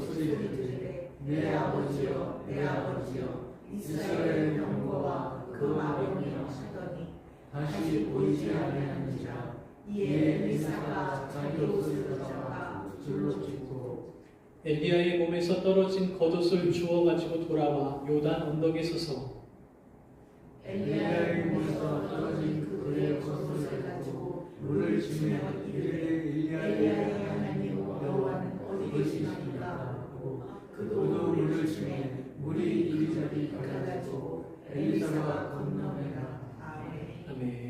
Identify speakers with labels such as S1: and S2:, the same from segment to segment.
S1: 소리지르되 내 아버지여 내 아버지여 이스라엘 병거와 그 마병이여 하더니 다시 보이지 아니하는지라. 이에 엘리사가 자기 옷을 걷어가 줄로 짚고
S2: 엘리야의 몸에서 떨어진 겉옷을 주워 가지고 돌아와 요단 언덕에 서서
S1: 엘리야의 몸에서 떨어진 그의 겉옷을 가지고 물을 주며 이르되 엘리야의 하나님 여호와는 어디 계시나이까 하고 그도 물을 주며 물이 이리저리 갈라지고 엘리사가 건너매라. 아멘.
S2: 아멘.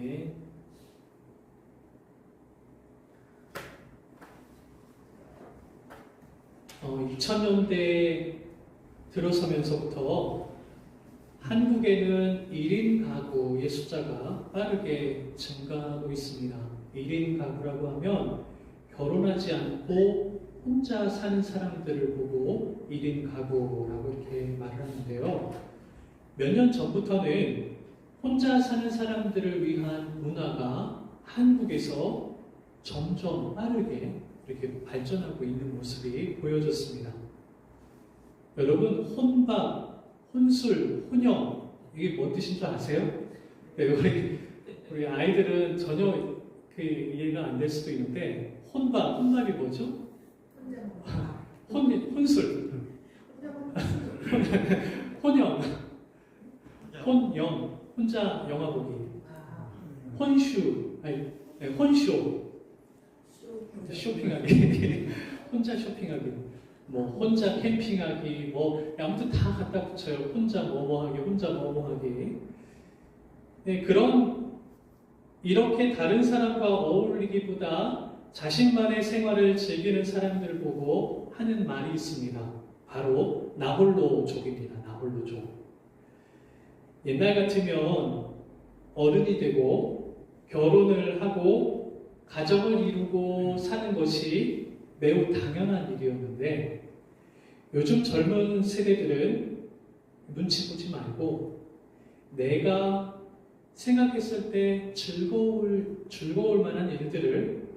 S2: 2000년대 들어서면서부터 한국에는 1인 가구의 숫자가 빠르게 증가하고 있습니다. 1인 가구라고 하면 결혼하지 않고 혼자 사는 사람들을 보고 1인 가구라고 이렇게 말을 하는데요. 몇 년 전부터는 혼자 사는 사람들을 위한 문화가 한국에서 점점 빠르게 이렇게 발전하고 있는 모습이 보여졌습니다. 여러분, 혼밥, 혼술, 혼영, 이게 뭔 뜻인 줄 아세요? 네, 우리 아이들은 전혀 그 이해가 안 될 수도 있는데, 혼밥이 뭐죠? 혼술, 혼영, 혼자 영화 보기, 혼쇼, 쇼핑하기, 혼자 쇼핑하기, 뭐 혼자 캠핑하기, 뭐 아무튼 다 갖다 붙여요. 혼자 뭐하기, 혼자 뭐하기. 네, 이렇게 다른 사람과 어울리기보다 자신만의 생활을 즐기는 사람들을 보고 하는 말이 있습니다. 바로 나홀로족입니다. 나홀로족. 옛날 같으면 어른이 되고 결혼을 하고 가정을 이루고 사는 것이 매우 당연한 일이었는데, 요즘 젊은 세대들은 눈치 보지 말고 내가 생각했을 때 즐거울 만한 일들을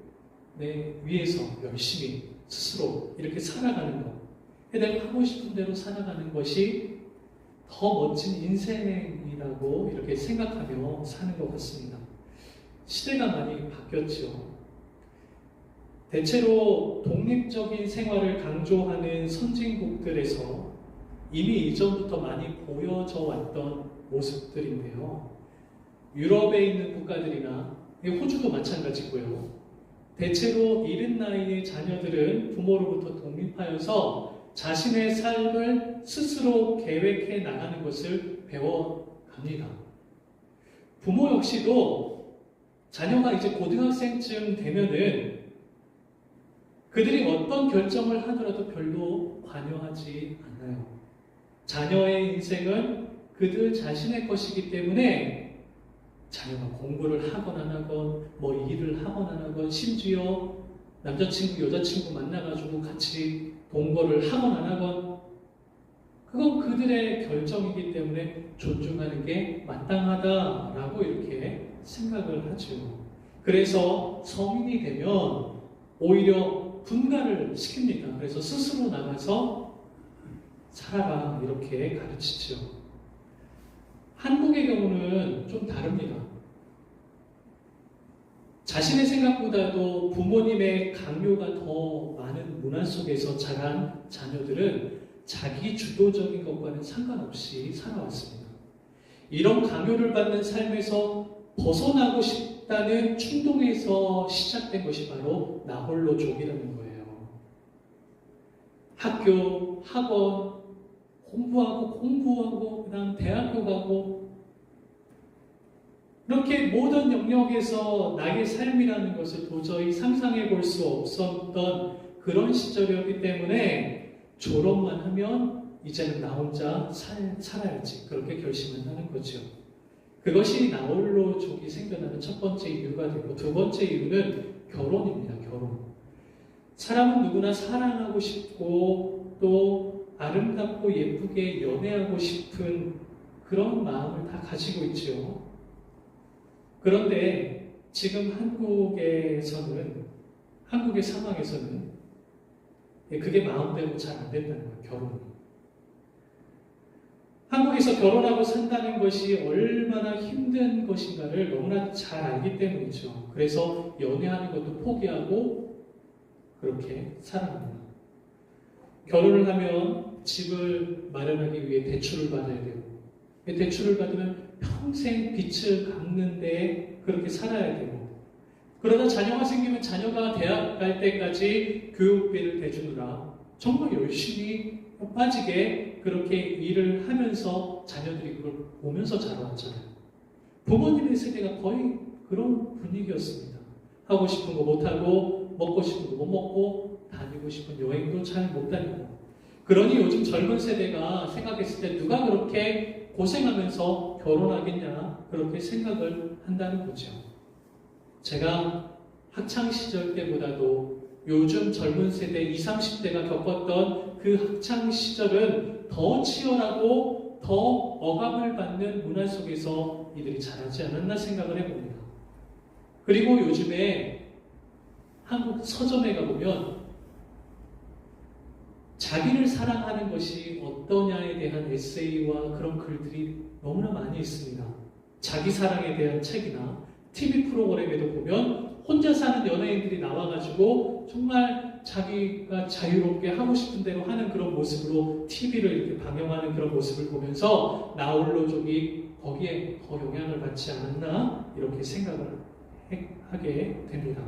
S2: 위해서 열심히 스스로 이렇게 살아가는 것, 내가 하고 싶은 대로 살아가는 것이 더 멋진 인생이라고 이렇게 생각하며 사는 것 같습니다. 시대가 많이 바뀌었죠. 대체로 독립적인 생활을 강조하는 선진국들에서 이미 이전부터 많이 보여져 왔던 모습들인데요. 유럽에 있는 국가들이나 호주도 마찬가지고요. 대체로 이른 나이의 자녀들은 부모로부터 독립하여서 자신의 삶을 스스로 계획해 나가는 것을 배워갑니다. 부모 역시도 자녀가 이제 고등학생쯤 되면은 그들이 어떤 결정을 하더라도 별로 관여하지 않아요. 자녀의 인생은 그들 자신의 것이기 때문에 자녀가 공부를 하건 안 하건, 뭐 일을 하건 안 하건, 심지어 남자친구, 여자친구 만나가지고 같이 동거를 하건 안 하건, 그건 그들의 결정이기 때문에 존중하는 게 마땅하다라고 이렇게 생각을 하죠. 그래서 성인이 되면 오히려 분가를 시킵니다. 그래서 스스로 나가서 살아라 이렇게 가르치죠. 한국의 경우는 좀 다릅니다. 자신의 생각보다도 부모님의 강요가 더 많은 문화 속에서 자란 자녀들은 자기 주도적인 것과는 상관없이 살아왔습니다. 이런 강요를 받는 삶에서 벗어나고 싶다는 충동에서 시작된 것이 바로 나홀로족이라는 거예요. 학교, 학원, 공부하고 그다음 대학교 가고, 이렇게 모든 영역에서 나의 삶이라는 것을 도저히 상상해 볼 수 없었던 그런 시절이었기 때문에 졸업만 하면 이제는 나 혼자 살아야지, 그렇게 결심한다는 거죠. 그것이 나홀로족이 생겨나는 첫 번째 이유가 되고, 두 번째 이유는 결혼입니다. 결혼. 사람은 누구나 사랑하고 싶고 또 아름답고 예쁘게 연애하고 싶은 그런 마음을 다 가지고 있죠. 그런데 지금 한국의 상황에서는 그게 마음대로 잘 안 된다는 거예요, 결혼이. 한국에서 결혼하고 산다는 것이 얼마나 힘든 것인가를 너무나 잘 알기 때문이죠. 그래서 연애하는 것도 포기하고 그렇게 살아갑니다. 결혼을 하면 집을 마련하기 위해 대출을 받아야 되고, 대출을 받으면 평생 빚을 갚는 데 그렇게 살아야 되고, 그러다 자녀가 생기면 자녀가 대학 갈 때까지 교육비를 대주느라 정말 열심히 빠지게 그렇게 일을 하면서 자녀들이 그걸 보면서 자라왔잖아요. 부모님의 세대가 거의 그런 분위기였습니다. 하고 싶은 거 못하고, 먹고 싶은 거 못 먹고, 다니고 싶은 여행도 잘 못 다니고. 그러니 요즘 젊은 세대가 생각했을 때 누가 그렇게 고생하면서 결혼하겠냐, 그렇게 생각을 한다는 거죠. 제가 학창시절 때보다도 요즘 젊은 세대 20, 30대가 겪었던 그 학창시절은 더 치열하고 더 억압을 받는 문화 속에서 이들이 자라지 않았나 생각을 해봅니다. 그리고 요즘에 한국 서점에 가보면 자기를 사랑하는 것이 어떠냐에 대한 에세이와 그런 글들이 너무나 많이 있습니다. 자기 사랑에 대한 책이나 TV 프로그램에도 보면 혼자 사는 연예인들이 나와가지고 정말 자기가 자유롭게 하고 싶은 대로 하는 그런 모습으로 TV를 이렇게 방영하는 그런 모습을 보면서 나홀로족이 거기에 더 영향을 받지 않았나 이렇게 생각을 하게 됩니다.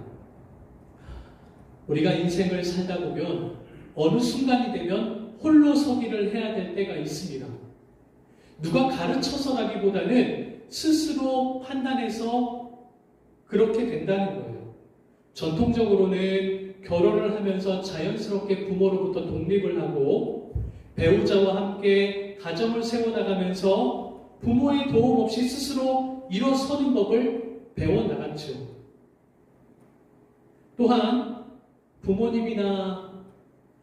S2: 우리가 인생을 살다 보면 어느 순간이 되면 홀로 서기를 해야 될 때가 있습니다. 누가 가르쳐서라기보다는 스스로 판단해서 그렇게 된다는 거예요. 전통적으로는 결혼을 하면서 자연스럽게 부모로부터 독립을 하고 배우자와 함께 가정을 세워나가면서 부모의 도움 없이 스스로 일어서는 법을 배워나갔죠. 또한 부모님이나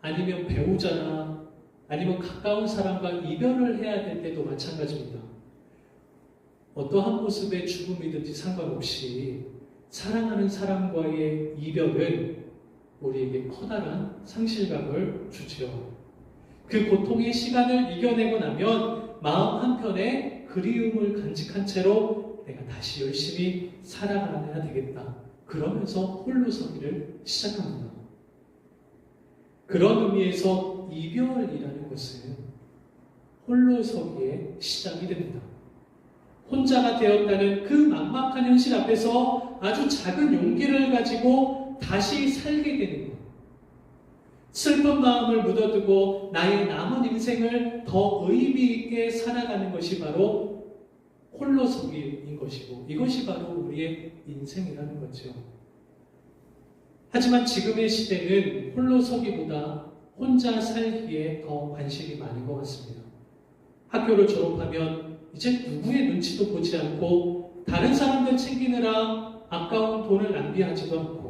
S2: 아니면 배우자나 아니면 가까운 사람과 이별을 해야 될 때도 마찬가지입니다. 어떠한 모습의 죽음이든지 상관없이 사랑하는 사람과의 이별은 우리에게 커다란 상실감을 주죠. 그 고통의 시간을 이겨내고 나면 마음 한편에 그리움을 간직한 채로 내가 다시 열심히 살아가야 되겠다. 그러면서 홀로 서기를 시작합니다. 그런 의미에서 이별이라는 것은 홀로 서기의 시작이 됩니다. 혼자가 되었다는 그 막막한 현실 앞에서 아주 작은 용기를 가지고 다시 살게 되는 것. 슬픈 마음을 묻어두고 나의 남은 인생을 더 의미 있게 살아가는 것이 바로 홀로서기인 것이고 이것이 바로 우리의 인생이라는 거죠. 하지만 지금의 시대는 홀로서기보다 혼자 살기에 더 관심이 많은 것 같습니다. 학교를 졸업하면 이제 누구의 눈치도 보지 않고 다른 사람들 챙기느라 아까운 돈을 낭비하지도 않고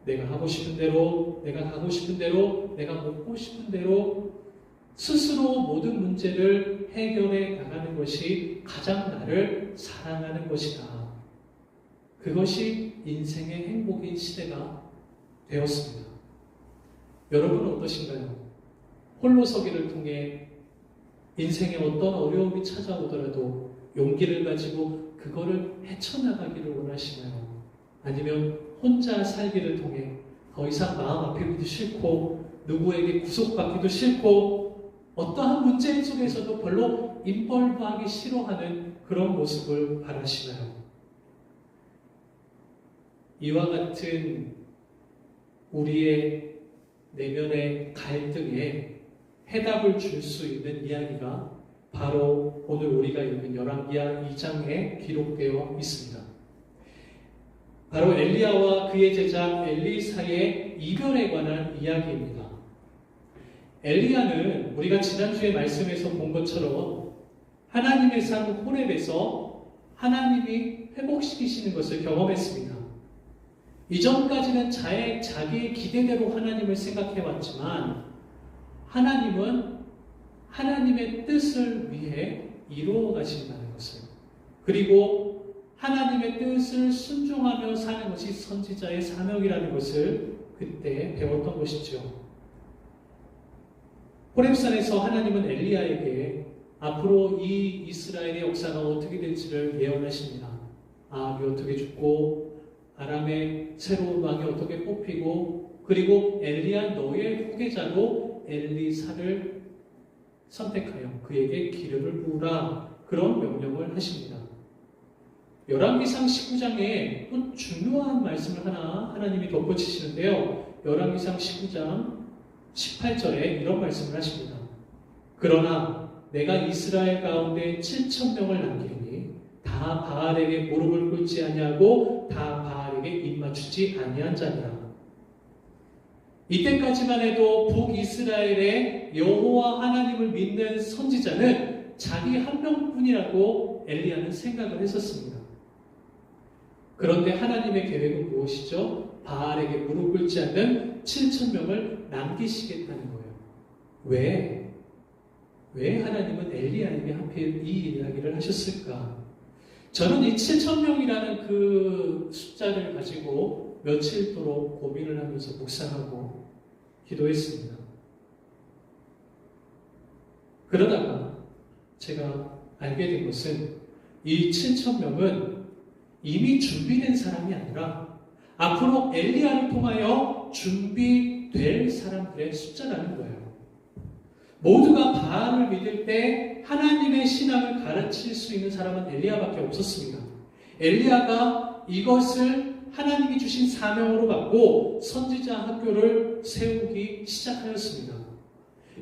S2: 내가 하고 싶은 대로, 내가 가고 싶은 대로, 내가 먹고 싶은 대로 스스로 모든 문제를 해결해 나가는 것이 가장 나를 사랑하는 것이다. 그것이 인생의 행복인 시대가 되었습니다. 여러분은 어떠신가요? 홀로서기를 통해 인생에 어떤 어려움이 찾아오더라도 용기를 가지고 그거를 헤쳐나가기를 원하시나요? 아니면 혼자 살기를 통해 더 이상 마음 아프기도 싫고 누구에게 구속받기도 싫고 어떠한 문제 속에서도 별로 인벌브하기 싫어하는 그런 모습을 바라시나요? 이와 같은 우리의 내면의 갈등에 해답을 줄 수 있는 이야기가 바로 오늘 우리가 읽은 열왕기하 2장에 기록되어 있습니다. 바로 엘리야와 그의 제자 엘리사의 이별에 관한 이야기입니다. 엘리야는 우리가 지난주에 말씀에서 본 것처럼 하나님의 산 호렙에서 하나님이 회복시키시는 것을 경험했습니다. 이전까지는 자기의 기대대로 하나님을 생각해왔지만 하나님은 하나님의 뜻을 위해 이루어 가신다는 것을, 그리고 하나님의 뜻을 순종하며 사는 것이 선지자의 사명이라는 것을 그때 배웠던 것이죠. 호렙산에서 하나님은 엘리야에게 앞으로 이 이스라엘의 역사가 어떻게 될지를 예언하십니다. 아합이 어떻게 죽고 아람의 새로운 왕이 어떻게 뽑히고 그리고 엘리야 너의 후계자로 엘리사를 선택하여 그에게 기름을 부으라 그런 명령을 하십니다. 열왕기상 19장에 또 중요한 말씀을 하나 하나님이 덧붙이시는데요. 열왕기상 19장 18절에 이런 말씀을 하십니다. 그러나 내가 이스라엘 가운데 7,000명을 남기리니 다 바알에게 무릎을 꿇지 아니하고 다 바알에게 입맞추지 아니한 자니라. 이때까지만 해도 북이스라엘의 여호와 하나님을 믿는 선지자는 자기 한 명뿐이라고 엘리야는 생각을 했었습니다. 그런데 하나님의 계획은 무엇이죠? 바알에게 무릎 꿇지 않는 7,000명을 남기시겠다는 거예요. 왜 하나님은 엘리야에게 하필 이 이야기를 하셨을까? 저는 이 7,000명이라는 그 숫자를 가지고 며칠도록 고민을 하면서 묵상하고 기도했습니다. 그러다가 제가 알게 된 것은 이 7,000명은 이미 준비된 사람이 아니라 앞으로 엘리야를 통하여 준비될 사람들의 숫자라는 거예요. 모두가 바알을 믿을 때 하나님의 신앙을 가르칠 수 있는 사람은 엘리야밖에 없었습니다. 엘리야가 이것을 하나님이 주신 사명으로 받고 선지자 학교를 세우기 시작하였습니다.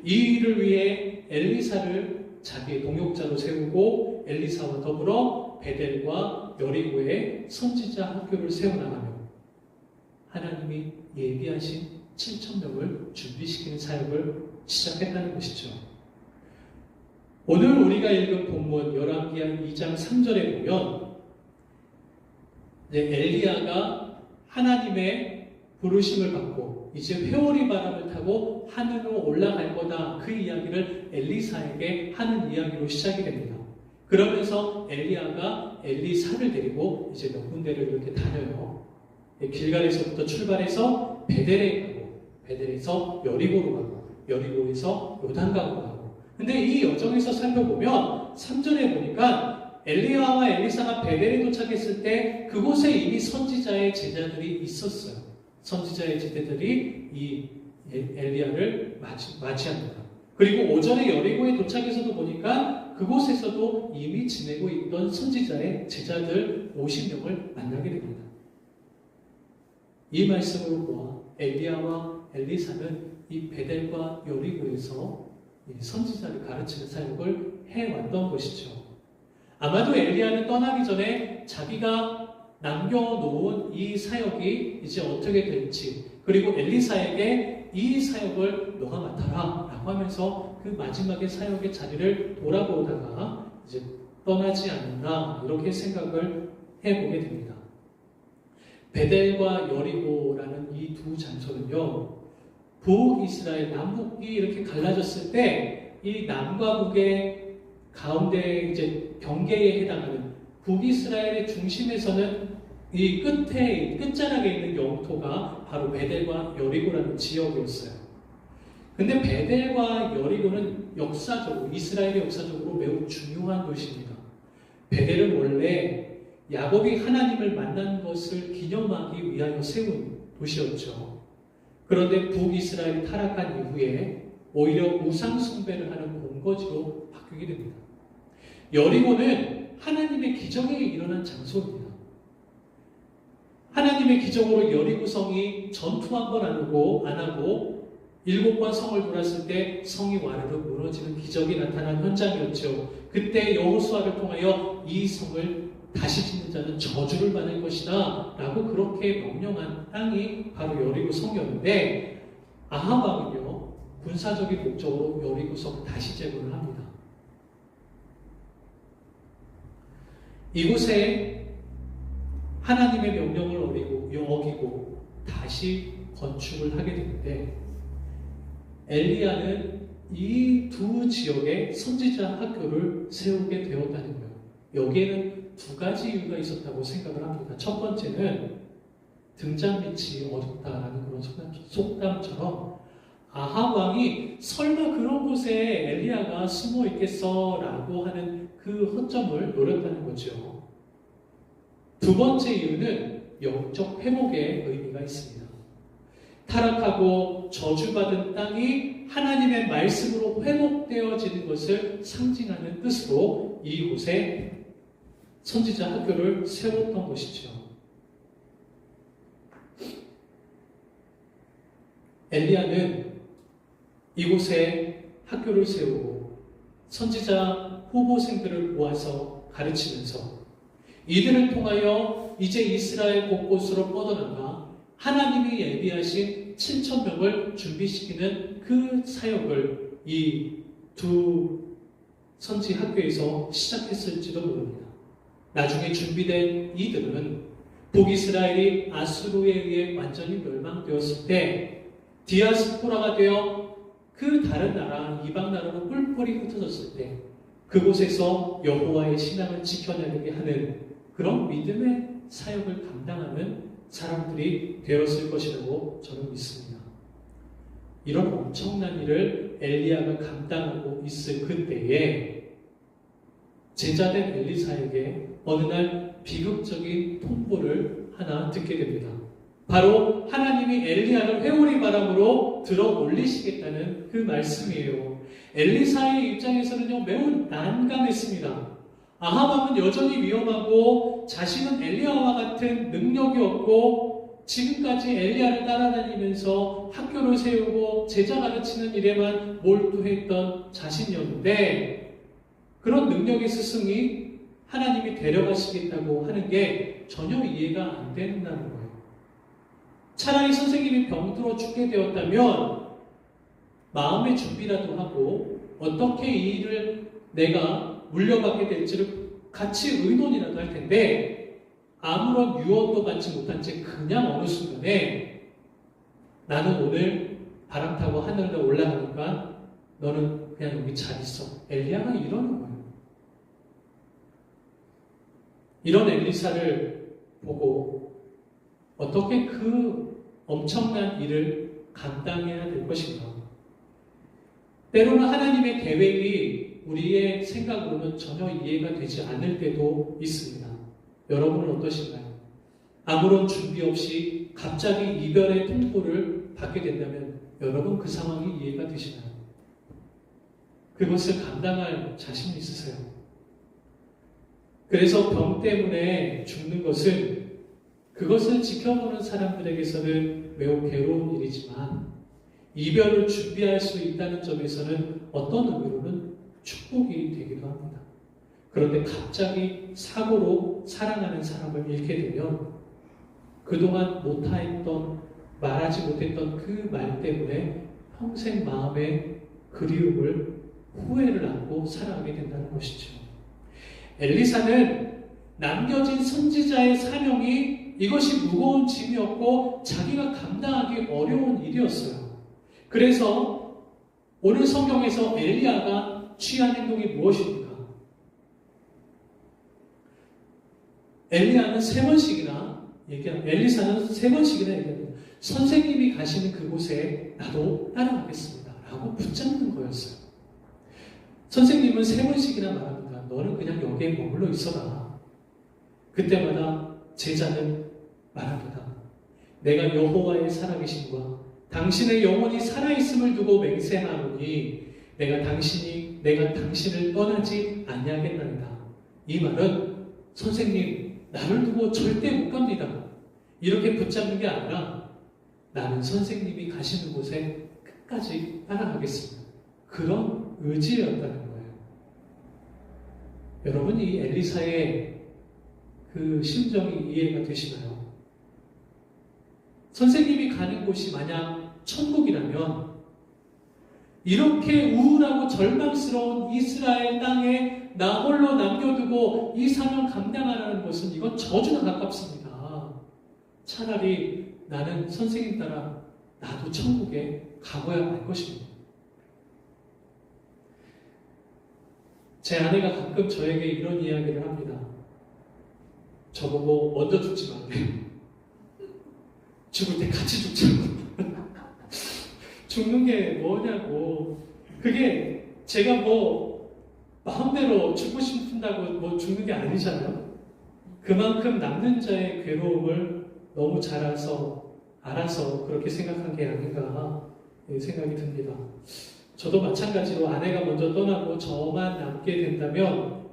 S2: 이 일을 위해 엘리사를 자기의 동역자로 세우고 엘리사와 더불어 베델과 여리고에 선지자 학교를 세워나가며 하나님이 예비하신 7,000명을 준비시키는 사역을 시작했다는 것이죠. 오늘 우리가 읽은 본문 열왕기상 2장 3절에 보면 엘리야가 하나님의 부르심을 받고 이제 회오리 바람을 타고 하늘로 올라갈 거다 그 이야기를 엘리사에게 하는 이야기로 시작이 됩니다. 그러면서 엘리야가 엘리사를 데리고 이제 몇 군데를 이렇게 다녀요. 길갈에서부터 출발해서 베델에 가고 베델에서 여리고로 가고 여리고에서 요단강으로 가고 근데 이 여정에서 살펴보면 3절에 보니까 엘리야와 엘리사가 베델에 도착했을 때 그곳에 이미 선지자의 제자들이 있었어요. 선지자의 제자들이 이 엘리야를 맞이합니다. 그리고 오전에 여리고에 도착해서도 보니까 그곳에서도 이미 지내고 있던 선지자의 제자들 50명을 만나게 됩니다. 이 말씀으로 보아 엘리야와 엘리사는 이 베델과 여리고에서 선지자를 가르치는 사역을 해왔던 것이죠. 아마도 엘리야는 떠나기 전에 자기가 남겨놓은 이 사역이 이제 어떻게 될지 그리고 엘리사에게 이 사역을 너가 맡아라 라고 하면서 그 마지막에 사역의 자리를 돌아보다가 이제 떠나지 않나 이렇게 생각을 해보게 됩니다. 베델과 여리고라는 이 두 장소는요, 북이스라엘 남북이 이렇게 갈라졌을 때 이 남과 북의 가운데 이제 경계에 해당하는 북이스라엘의 중심에서는 이 끝자락에 있는 영토가 바로 베델과 여리고라는 지역이었어요. 근데 베델과 여리고는 역사적으로, 이스라엘의 역사적으로 매우 중요한 도시입니다. 베델은 원래 야곱이 하나님을 만난 것을 기념하기 위하여 세운 도시였죠. 그런데 북이스라엘이 타락한 이후에 오히려 우상 숭배를 하는 본거지로 바뀌게 됩니다. 여리고는 하나님의 기적이 일어난 장소입니다. 하나님의 기적으로 여리고성이 전투 한 번 안 하고 7번 성을 돌았을 때 성이 와르르 무너지는 기적이 나타난 현장이었죠. 그때 여호수아를 통하여 이 성을 다시 짓는 자는 저주를 받을 것이다 라고 그렇게 명령한 땅이 바로 여리고 성이었는데 아합 왕은요 군사적인 목적으로 여리고 성 다시 재건을 합니다. 이곳에 하나님의 명령을 어기고 다시 건축을 하게 되는데 엘리야는 이 두 지역에 선지자 학교를 세우게 되었다는 거예요. 여기에는 두 가지 이유가 있었다고 생각을 합니다. 첫 번째는 등잔 밑이 어둡다라는 그런 속담처럼 아합 왕이 설마 그런 곳에 엘리야가 숨어 있겠어라고 하는 그 허점을 노렸다는 거죠. 두 번째 이유는 영적 회복의 의미가 있습니다. 타락하고 저주받은 땅이 하나님의 말씀으로 회복되어지는 것을 상징하는 뜻으로 이곳에 선지자 학교를 세웠던 것이죠. 엘리야는 이곳에 학교를 세우고 선지자 후보생들을 모아서 가르치면서 이들을 통하여 이제 이스라엘 곳곳으로 뻗어나가 하나님이 예비하신 7,000명을 준비시키는 그 사역을 이 두 선지 학교에서 시작했을지도 모릅니다. 나중에 준비된 이들은 북이스라엘이 아수르에 의해 완전히 멸망되었을 때 디아스포라가 되어 그 다른 나라, 이방 나라로 뿔뿔이 흩어졌을 때 그곳에서 여호와의 신앙을 지켜내게 하는 그런 믿음의 사역을 감당하는 사람들이 되었을 것이라고 저는 믿습니다. 이런 엄청난 일을 엘리야가 감당하고 있을 그때에 제자된 엘리사에게 어느 날 비극적인 통보를 하나 듣게 됩니다. 바로 하나님이 엘리야를 회오리 바람으로 들어 올리시겠다는 그 말씀이에요. 엘리사의 입장에서는요, 매우 난감했습니다. 아합 왕은 여전히 위험하고 자신은 엘리야와 같은 능력이 없고 지금까지 엘리야를 따라다니면서 학교를 세우고 제자 가르치는 일에만 몰두했던 자신이었는데 그런 능력의 스승이 하나님이 데려가시겠다고 하는 게 전혀 이해가 안 된다는 거예요. 차라리 선생님이 병들어 죽게 되었다면 마음의 준비라도 하고 어떻게 이 일을 내가 물려받게 될지를 같이 의논이라도 할 텐데 아무런 유언도 받지 못한 채 그냥 어느 순간에 나는 오늘 바람 타고 하늘로 올라가니까 너는 그냥 여기 잘 있어. 엘리야가 이러는 거예요. 이런 엘리사를 보고 어떻게 그 엄청난 일을 감당해야 될 것인가. 때로는 하나님의 계획이 우리의 생각으로는 전혀 이해가 되지 않을 때도 있습니다. 여러분은 어떠신가요? 아무런 준비 없이 갑자기 이별의 통보를 받게 된다면 여러분 그 상황이 이해가 되시나요? 그것을 감당할 자신이 있으세요? 그래서 병 때문에 죽는 것은 그것을 지켜보는 사람들에게서는 매우 괴로운 일이지만 이별을 준비할 수 있다는 점에서는 어떤 의미로는 축복이 되기도 합니다. 그런데 갑자기 사고로 사랑하는 사람을 잃게 되면 그동안 못했던, 말하지 못했던 그 말 때문에 평생 마음의 그리움을, 후회를 안고 살아가게 된다는 것이죠. 엘리사는 남겨진 선지자의 사명이 이것이 무거운 짐이었고 자기가 감당하기 어려운 일이었어요. 그래서 오늘 성경에서 엘리야가 취한 행동이 무엇입니까? 엘리사는 세 번씩이나 얘기합니다. 선생님이 가시는 그곳에 나도 따라가겠습니다. 라고 붙잡는 거였어요. 선생님은 세 번씩이나 말합니다. 너는 그냥 여기에 머물러 있어라. 그때마다 제자는 말합니다. 내가 여호와의 살아계심과 당신의 영혼이 살아있음을 두고 맹세하노니 내가 당신을 떠나지 아니하겠나이다. 이 말은 선생님 나를 두고 절대 못 갑니다. 이렇게 붙잡는 게 아니라 나는 선생님이 가시는 곳에 끝까지 따라가겠습니다. 그런 의지였다는 거예요. 여러분 이 엘리사의 그 심정이 이해가 되시나요? 선생님이 가는 곳이 만약 천국이라면 이렇게 우울하고 절망스러운 이스라엘 땅에 나 홀로 남겨두고 이 사명 감당하라는 것은 이건 저주나 가깝습니다. 차라리 나는 선생님 따라 나도 천국에 가봐야 할 것입니다. 제 아내가 가끔 저에게 이런 이야기를 합니다. 저보고 먼저 죽지 말래. 죽을 때 같이 죽자고. 죽는 게 뭐냐고. 그게 제가 뭐 마음대로 죽고 싶은다고 뭐 죽는 게 아니잖아요. 그만큼 남는 자의 괴로움을 너무 잘 알아서 그렇게 생각한 게 아닌가 생각이 듭니다. 저도 마찬가지로 아내가 먼저 떠나고 저만 남게 된다면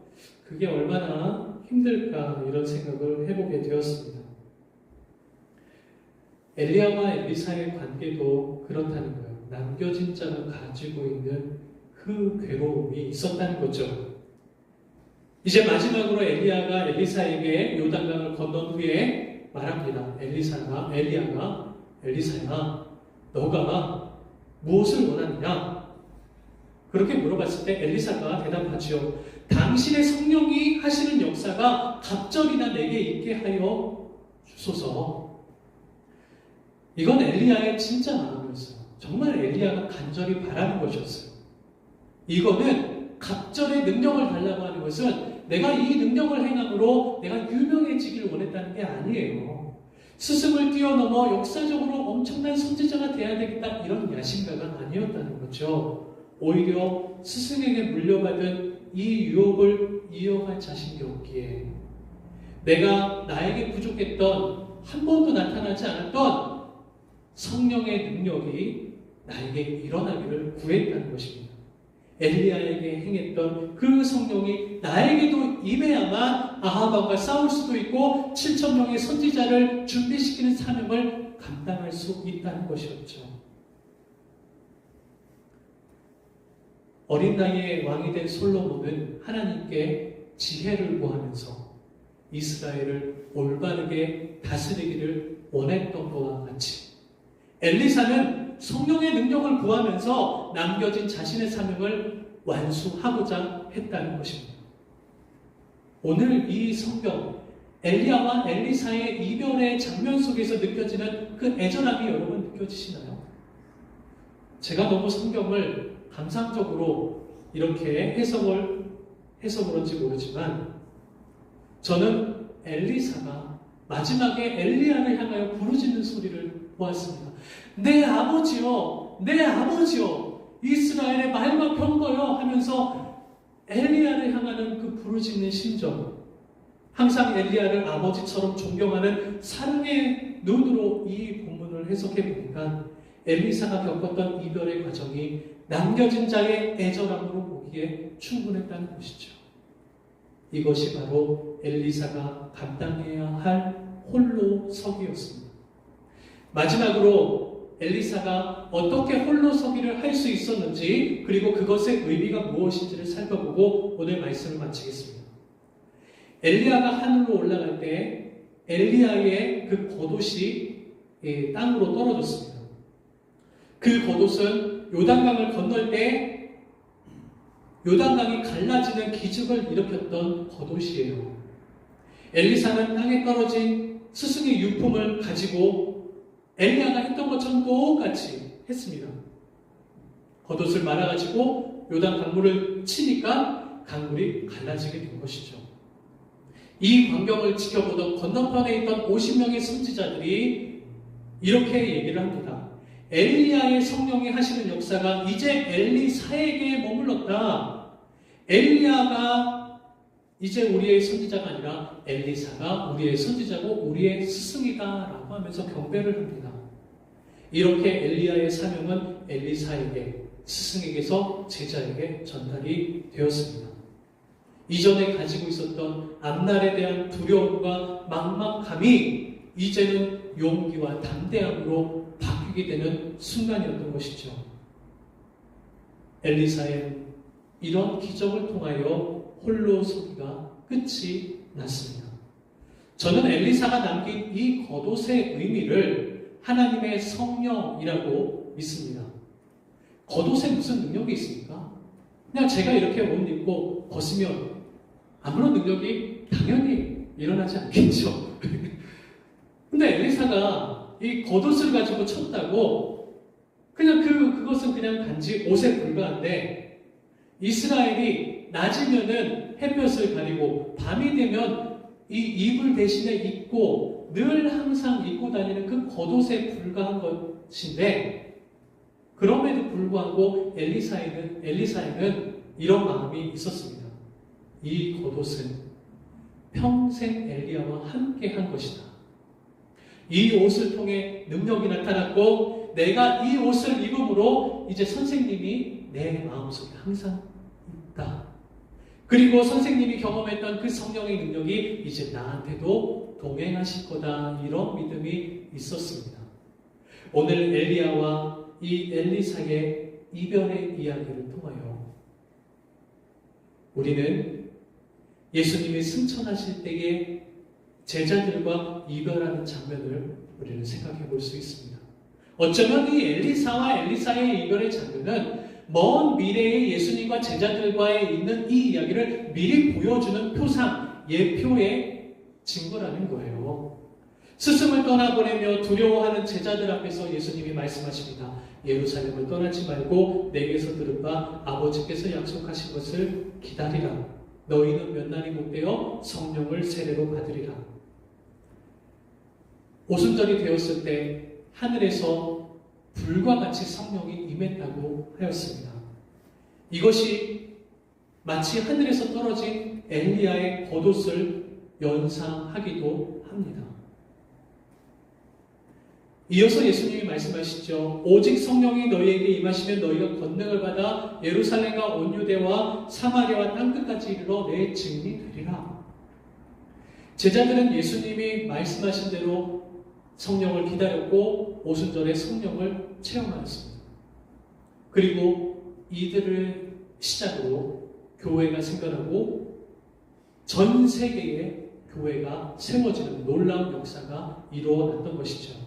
S2: 그게 얼마나 힘들까 이런 생각을 해보게 되었습니다. 엘리야와 엘리사의 관계도 그렇다는 거예요. 남겨진 자가 가지고 있는 그 괴로움이 있었다는 거죠. 이제 마지막으로 엘리야가 엘리사에게 요단강을 건넌 후에 말합니다. 엘리야가 엘리사야, 너가 무엇을 원하느냐? 그렇게 물어봤을 때 엘리사가 대답하지요. 당신의 성령이 하시는 역사가 갑절이나 내게 있게 하여 주소서. 이건 엘리야의 진짜 마음이었어요. 정말 엘리야가 간절히 바라는 것이었어요. 이거는 갑절의 능력을 달라고 하는 것은 내가 이 능력을 행함으로 내가 유명해지길 원했다는 게 아니에요. 스승을 뛰어넘어 역사적으로 엄청난 선지자가 돼야 되겠다 이런 야심가가 아니었다는 거죠. 오히려 스승에게 물려받은 이 유업을 이어갈 자신이 없기에 내가 나에게 부족했던 한 번도 나타나지 않았던 성령의 능력이 나에게 일어나기를 구했다는 것입니다. 엘리야에게 행했던 그 성령이 나에게도 임해야만 아하방과 싸울 수도 있고 7,000명의 선지자를 준비시키는 사명을 감당할 수 있다는 것이었죠. 어린 나이에 왕이 된 솔로몬은 하나님께 지혜를 구하면서 이스라엘을 올바르게 다스리기를 원했던 것과 같이 엘리사는 성령의 능력을 구하면서 남겨진 자신의 사명을 완수하고자 했다는 것입니다. 오늘 이 성경 엘리야와 엘리사의 이별의 장면 속에서 느껴지는 그 애절함이 여러분 느껴지시나요? 제가 너무 성경을 감상적으로 이렇게 해서 그런지 모르지만 저는 엘리사가 마지막에 엘리야를 향하여 부르짖는 소리를 보았습니다. 내 아버지여, 내 아버지여, 이스라엘의 말과 병거여 하면서 엘리야를 향하는 그 부르짖는 심정, 항상 엘리야를 아버지처럼 존경하는 사랑의 눈으로 이 본문을 해석해 보니까 엘리사가 겪었던 이별의 과정이 남겨진 자의 애절함으로 보기에 충분했다는 것이죠. 이것이 바로 엘리사가 감당해야 할 홀로서기였습니다. 마지막으로 엘리사가 어떻게 홀로서기를 할 수 있었는지 그리고 그것의 의미가 무엇인지를 살펴보고 오늘 말씀을 마치겠습니다. 엘리야가 하늘로 올라갈 때 엘리야의 그 겉옷이 땅으로 떨어졌습니다. 그 겉옷은 요단강을 건널 때 요단강이 갈라지는 기적을 일으켰던 겉옷이에요. 엘리사는 땅에 떨어진 스승의 유품을 가지고 엘리야가 했던 것처럼 똑같이 했습니다. 겉옷을 말아가지고 요단 강물을 치니까 강물이 갈라지게 된 것이죠. 이 광경을 지켜보던 건너편에 있던 50명의 선지자들이 이렇게 얘기를 합니다. 엘리야의 성령이 하시는 역사가 이제 엘리사에게 머물렀다. 엘리야가 이제 우리의 선지자가 아니라 엘리사가 우리의 선지자고 우리의 스승이다 라고 하면서 경배를 합니다. 이렇게 엘리야의 사명은 엘리사에게, 스승에게서 제자에게 전달이 되었습니다. 이전에 가지고 있었던 앞날에 대한 두려움과 막막함이 이제는 용기와 담대함으로 바뀌게 되는 순간이었던 것이죠. 엘리사의 이런 기적을 통하여 홀로서기가 끝이 났습니다. 저는 엘리사가 남긴 이 겉옷의 의미를 하나님의 성령이라고 믿습니다. 겉옷에 무슨 능력이 있습니까? 그냥 제가 이렇게 옷 입고 벗으면 아무런 능력이 당연히 일어나지 않겠죠. 근데 엘리사가 이 겉옷을 가지고 쳤다고 그냥 그것은 그냥 단지 옷에 불과한데 이스라엘이 낮이면은 햇볕을 가리고 밤이 되면 이 이불 대신에 입고 늘 항상 입고 다니는 그 겉옷에 불과한 것인데 그럼에도 불구하고 엘리사에는 이런 마음이 있었습니다. 이 겉옷은 평생 엘리야와 함께 한 것이다. 이 옷을 통해 능력이 나타났고 내가 이 옷을 입음으로 이제 선생님이 내 마음속에 항상 있다. 그리고 선생님이 경험했던 그 성령의 능력이 이제 나한테도 동행하실 거다. 이런 믿음이 있었습니다. 오늘 엘리야와 이 엘리사의 이별의 이야기를 통하여 우리는 예수님이 승천하실 때의 제자들과 이별하는 장면을 우리는 생각해 볼 수 있습니다. 어쩌면 이 엘리사와 엘리사의 이별의 장면은 먼 미래의 예수님과 제자들과의 있는 이 이야기를 미리 보여주는 표상, 예표의 증거라는 거예요. 스승을 떠나보내며 두려워하는 제자들 앞에서 예수님이 말씀하십니다. 예루살렘을 떠나지 말고 내게서 들은 바 아버지께서 약속하신 것을 기다리라. 너희는 몇 날이 못되어 성령을 세례로 받으리라. 오순절이 되었을 때 하늘에서 불과 같이 성령이 임했다고 하였습니다. 이것이 마치 하늘에서 떨어진 엘리야의 겉옷을 연상하기도 합니다. 이어서 예수님이 말씀하시죠. 오직 성령이 너희에게 임하시면 너희가 권능을 받아 예루살렘과 온 유대와 사마리아와 땅끝까지 이르러 내 증인이 되리라. 제자들은 예수님이 말씀하신 대로 성령을 기다렸고 오순절에 성령을 체험하였습니다. 그리고 이들을 시작으로 교회가 생겨나고 전 세계에 교회가 세워지는 놀라운 역사가 이루어졌던 것이죠.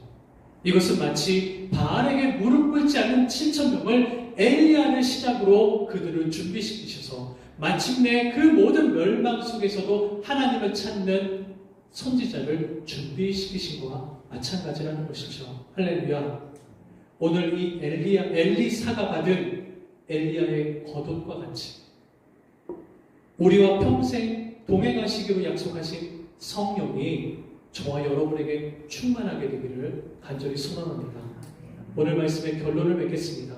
S2: 이것은 마치 바알에게 무릎 꿇지 않은 7,000명을 엘리야를 시작으로 그들을 준비시키셔서 마침내 그 모든 멸망 속에서도 하나님을 찾는 선지자를 준비시키신 것과 마찬가지라는 것이죠. 할렐루야. 오늘 이 엘리사가 받은 엘리야의 겉옷과 같이 우리와 평생 동행하시기로 약속하신 성령이 저와 여러분에게 충만하게 되기를 간절히 소원합니다. 오늘 말씀의 결론을 맺겠습니다.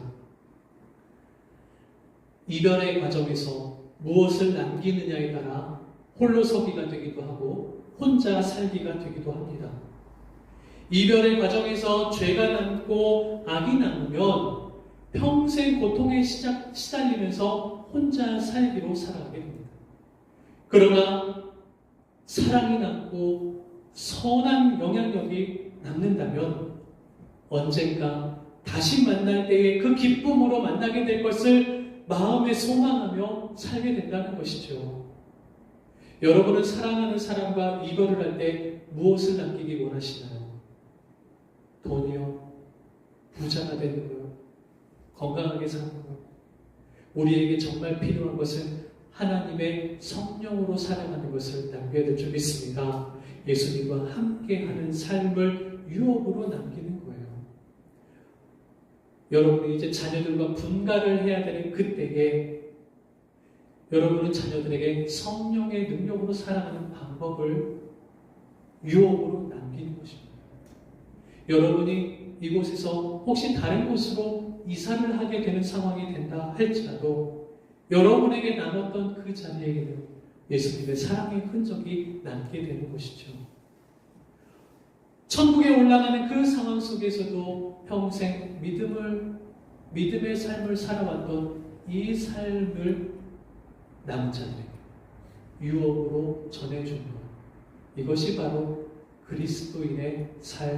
S2: 이별의 과정에서 무엇을 남기느냐에 따라 홀로 서기가 되기도 하고 혼자 살기가 되기도 합니다. 이별의 과정에서 죄가 남고 악이 남으면 평생 고통에 시달리면서 혼자 살기로 살아가게 됩니다. 그러나 사랑이 남고 선한 영향력이 남는다면 언젠가 다시 만날 때에 그 기쁨으로 만나게 될 것을 마음에 소망하며 살게 된다는 것이죠. 여러분은 사랑하는 사람과 이별을 할 때 무엇을 남기기 원하시나요? 돈이요? 부자가 되는 거요? 건강하게 사는 거요? 우리에게 정말 필요한 것은 하나님의 성령으로 살아가는 것을 남겨야 될 줄 믿습니다. 예수님과 함께하는 삶을 유업으로 남기는 거예요. 여러분이 이제 자녀들과 분가를 해야 되는 그때에 여러분은 자녀들에게 성령의 능력으로 살아가는 방법을 유업으로 남기는 것입니다. 여러분이 이곳에서 혹시 다른 곳으로 이사를 하게 되는 상황이 된다 할지라도 여러분에게 남았던 그 자리에게는 예수님의 사랑의 흔적이 남게 되는 것이죠. 천국에 올라가는 그 상황 속에서도 평생 믿음의 삶을 살아왔던 이 삶을 남은 자들에게 유업으로 전해준 것. 이것이 바로 그리스도인의 삶